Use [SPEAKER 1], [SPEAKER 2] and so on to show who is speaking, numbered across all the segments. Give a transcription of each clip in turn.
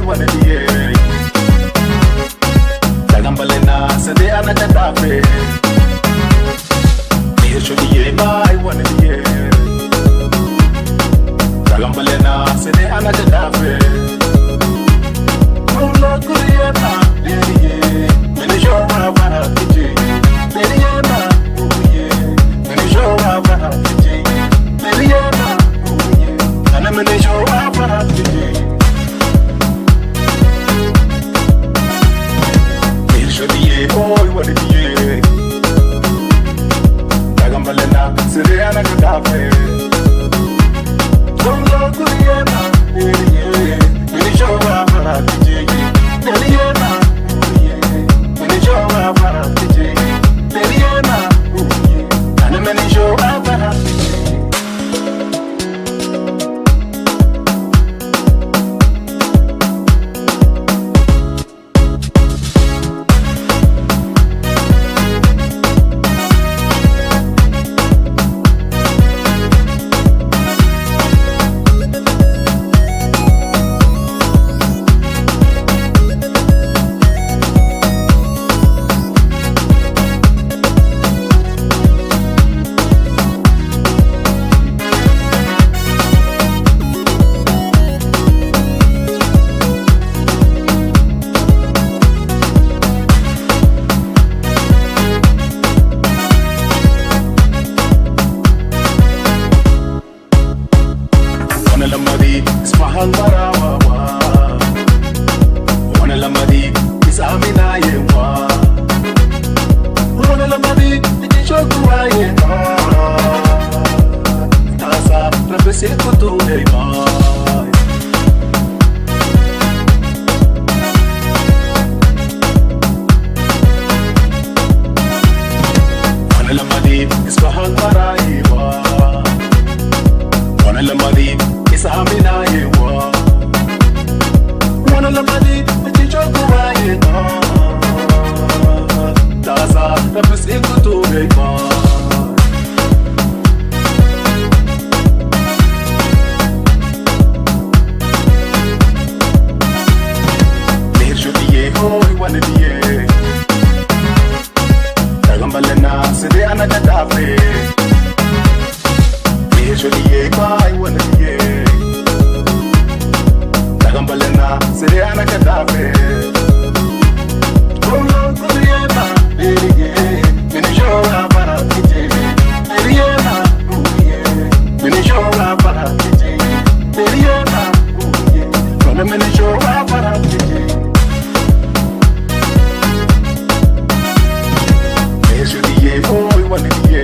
[SPEAKER 1] wanna be. Tagambalena, Sade Anakatafe. Here should be my wanna be. Tagambalena, Sade Anakatafe. Oh, Lord, Kuriana, Lady, when show up at a PJ. Lady, oh, yeah, when show up at a PJ. Lady, oh, yeah, and I'm gonna show up at a PJ. Boy, what it is. Tagambalena, Siriana Kadafe. Don't look Kuriana, yeah. When you show up for a PJ, Eliana, when you show up for a PJ, Eliana, and the many show up for a PJ. Lamadi is Mahal Marawa. Wana Lamadi is Amina Yewa. Wana Lamadi is Chokua Yewa. Tasa Rabese Kutu Yewa. Wana Lamadi is Mahal Marawa. Wana Lamadi Samina yewa, wana lamadi tichokuwa yewa. Tasa rabisi kutubewa. Nirshutiye hoi wanadiye. Tagambalena sede anakatafe. Nirshutiye bai wanadiye. Tagambalena, Siriana Kadafe. Oh, Lord, Kuriana, yeah. When you show up at a PJ, Eliana, oh, yeah. When you show up at a PJ, Eliana, oh, yeah. When a minute show up at a PJ. There's your DA, oh, you want to be.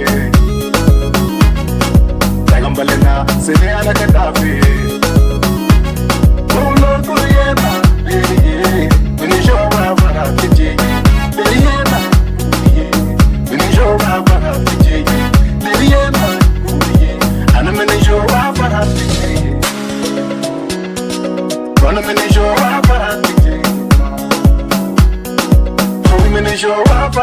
[SPEAKER 1] Tagambalena, Siriana Kadafe. Show up,